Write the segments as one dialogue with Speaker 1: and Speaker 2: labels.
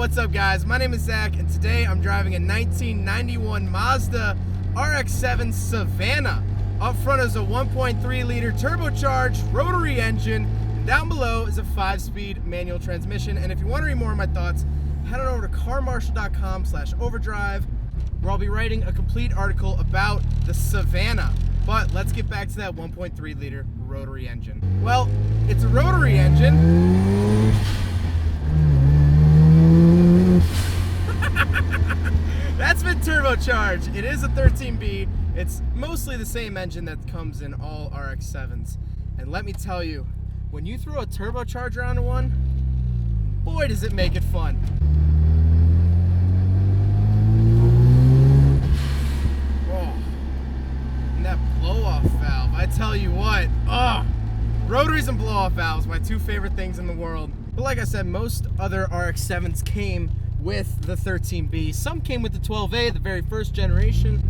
Speaker 1: what's up guys? My name is Zach and today I'm driving a 1991 Mazda Rx7 Savanna. Up front is a 1.3 liter turbocharged rotary engine, and down below is a 5-speed manual transmission. And if you want to read more of my thoughts, head on over to carmarshal.com/overdrive, where I'll be writing a complete article about the Savanna. But let's get back to that 1.3 liter rotary engine. Well, it's a rotary engine. That's been turbocharged. It is a 13B. It's mostly the same engine that comes in all RX7s. And let me tell you, when you throw a turbocharger onto one, boy does it make it fun. Oh, and that blow-off valve, I tell you what, rotaries and blow-off valves, my two favorite things in the world. But like I said, most other RX7s came with the 13B. Some came with the 12A, the very first generation.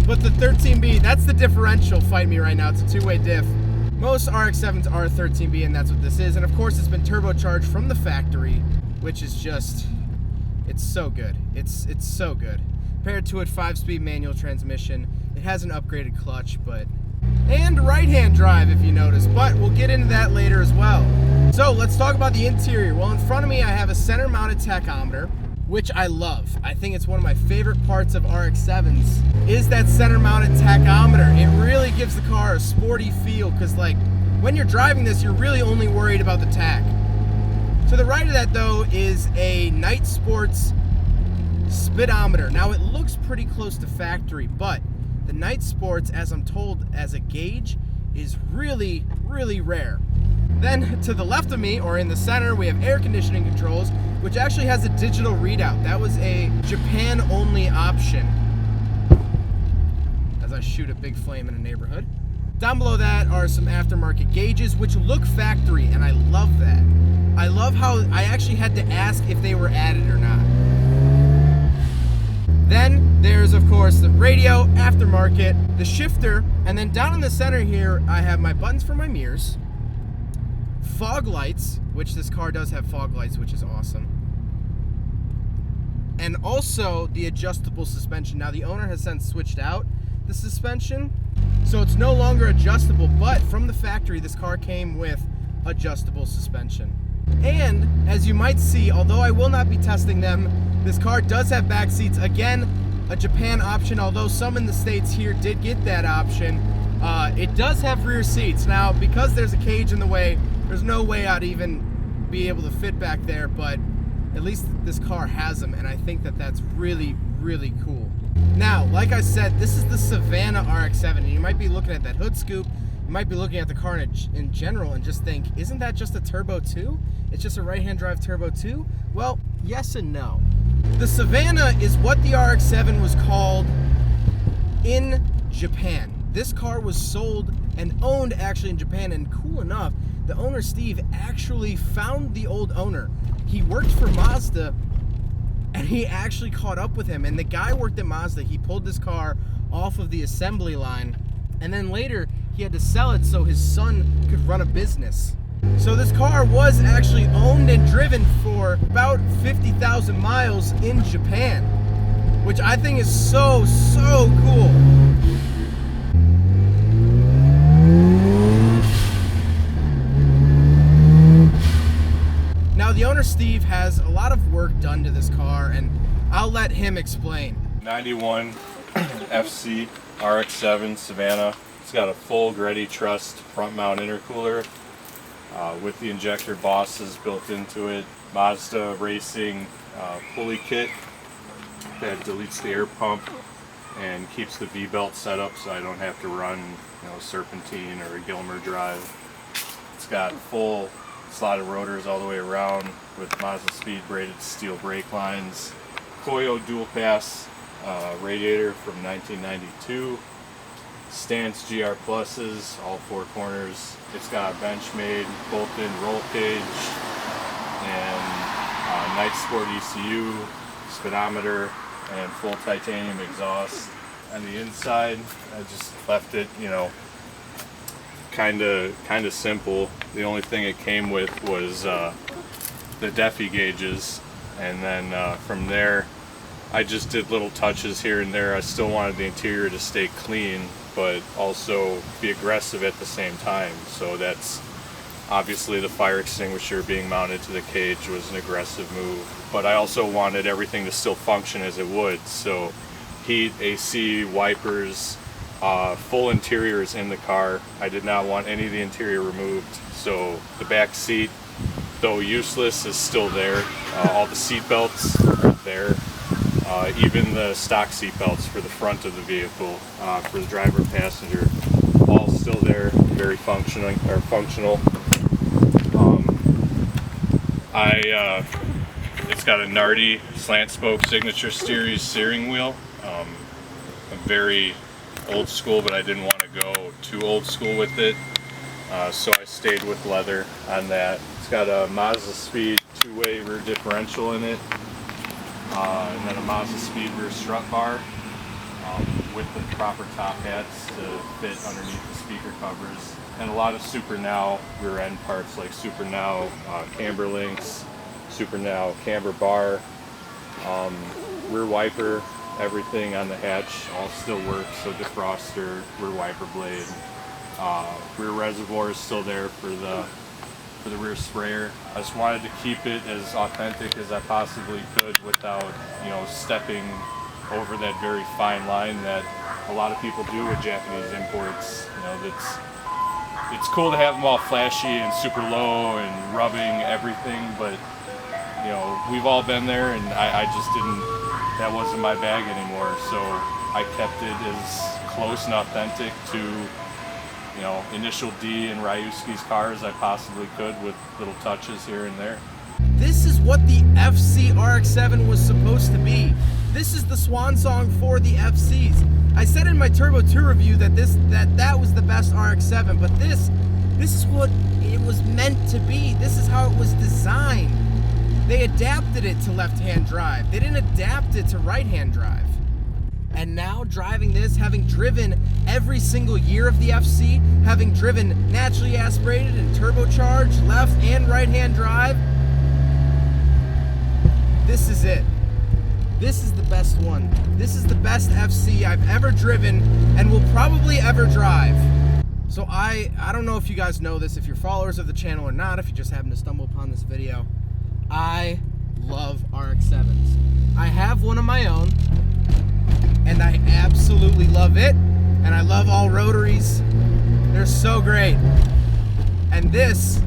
Speaker 1: But the 13B, that's the differential fighting me right now. It's a two-way diff. Most RX7s are 13B, and that's what this is. And of course, it's been turbocharged from the factory, which is just, it's so good. It's so good. Paired to a 5-speed manual transmission. It has an upgraded clutch, and right-hand drive if you notice, but we'll get into that later as well. So let's talk about the interior. Well, in front of me I have a center-mounted tachometer, which I love. I think it's one of my favorite parts of RX7s is that center-mounted tachometer. It really gives the car a sporty feel because, like, when you're driving this, you're really only worried about the tach. To the right of that, though, is a Night Sports speedometer. Now, it looks pretty close to factory, but the Night Sports, as I'm told, as a gauge, is really, really rare. Then to the left of me, or in the center, we have air conditioning controls, which actually has a digital readout. That was a Japan-only option. As I shoot a big flame in a neighborhood. Down below that are some aftermarket gauges, which look factory, and I love that. I love how I actually had to ask if they were added or not. Then there's, of course, the radio, aftermarket, the shifter, and then down in the center here, I have my buttons for my mirrors, fog lights, which this car does have fog lights, which is awesome, and also the adjustable suspension. Now, the owner has since switched out the suspension, so it's no longer adjustable, but from the factory, this car came with adjustable suspension. And as you might see, although I will not be testing them, this car does have back seats. Again, a Japan option, although some in the States here did get that option. It does have rear seats. Now, because there's a cage in the way, there's no way I'd even be able to fit back there, but at least this car has them, and I think that that's really, really cool. Now, like I said, this is the Savanna RX7, and you might be looking at that hood scoop, you might be looking at the car in general and just think, isn't that just a turbo 2? It's just a right-hand drive turbo 2? Well, yes and no. The Savanna is what the RX7 was called in Japan. This car was sold and owned actually in Japan, and cool enough, the owner Steve actually found the old owner. He worked for Mazda, and he actually caught up with him, and the guy worked at Mazda. He pulled this car off of the assembly line, and then later he had to sell it so his son could run a business. So this car was actually owned and driven for about 50,000 miles in Japan, which I think is so, so cool. Now, the owner Steve has a lot of work done to this car, and I'll let him explain.
Speaker 2: 91 FC RX7 Savanna. It's got a full Greddy Trust front mount intercooler with the injector bosses built into it. Mazda Racing pulley kit that deletes the air pump and keeps the V-belt set up so I don't have to run, serpentine or a Gilmer drive. It's got full slotted rotors all the way around with Mazda Speed braided steel brake lines. Koyo dual pass radiator from 1992. Stance GR pluses, all four corners. It's got a Benchmade bolt-in roll cage and Night Sport ECU, speedometer, and full titanium exhaust. On the inside, I just left it, kind of simple. The only thing it came with was the Defi gauges, and then from there I just did little touches here and there. I still wanted the interior to stay clean, but also be aggressive at the same time. So that's obviously the fire extinguisher being mounted to the cage was an aggressive move, but I also wanted everything to still function as it would. So heat, AC, wipers, full interiors in the car. I did not want any of the interior removed. So the back seat, though useless, is still there. All the seat belts are there. Even the stock seat belts for the front of the vehicle, for the driver and passenger, all still there, very functional. It's got a Nardi slant spoke signature series steering wheel. I'm very old school, but I didn't want to go too old school with it, so I stayed with leather on that. It's got a Mazda Speed two-way rear differential in it, and then a Mazda Speed rear strut bar with the proper top hats to fit underneath the speaker covers, and a lot of Super Now rear end parts like Super Now camber links, Super Now camber bar, rear wiper, everything on the hatch all still works. So defroster, rear wiper blade, rear reservoir is still there for the rear sprayer. I just wanted to keep it as authentic as I possibly could without, stepping over that very fine line that a lot of people do with Japanese imports. It's cool to have them all flashy and super low and rubbing everything, but we've all been there, and I just didn't. That wasn't my bag anymore. So I kept it as close and authentic to Initial D and Ryusuke's cars as I possibly could, with little touches here and there.
Speaker 1: This is what the FC Rx7 was supposed to be. This is the swan song for the FCs. I said in my Turbo 2 review that that was the best Rx7, but this is what it was meant to be. This is how it was designed. They adapted it to left-hand drive. They didn't adapt it to right-hand drive. And now driving this, having driven every single year of the FC, having driven naturally aspirated and turbocharged left and right-hand drive, this is it. This is the best one. This is the best FC I've ever driven and will probably ever drive. So I don't know if you guys know this, if you're followers of the channel or not, if you just happen to stumble upon this video, I love Rx7s. I have one of my own, and I absolutely love it, and I love all rotaries. They're so great. And this,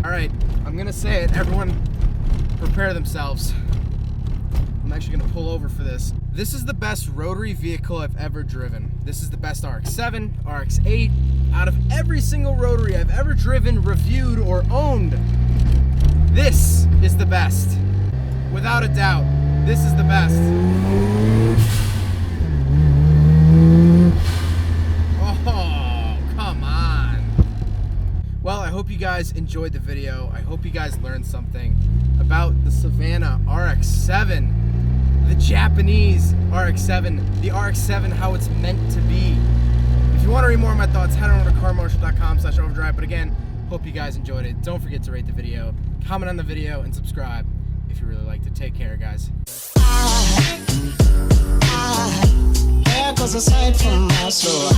Speaker 1: all right, I'm gonna say it, everyone prepare themselves. I'm actually gonna pull over for this. This is the best rotary vehicle I've ever driven. This is the best Rx7, Rx8. Out of every single rotary I've ever driven, reviewed, or owned, this is the best. Without a doubt, this is the best. Oh, come on. Well, I hope you guys enjoyed the video. I hope you guys learned something about the Savanna Rx7. The Japanese Rx7, the Rx7, how it's meant to be. If you want to read more of my thoughts, head on over to carmarshal.com/overdrive. But again, hope you guys enjoyed it. Don't forget to rate the video, comment on the video, and subscribe if you really liked it. Take care, guys.
Speaker 3: There goes a sight from my soul.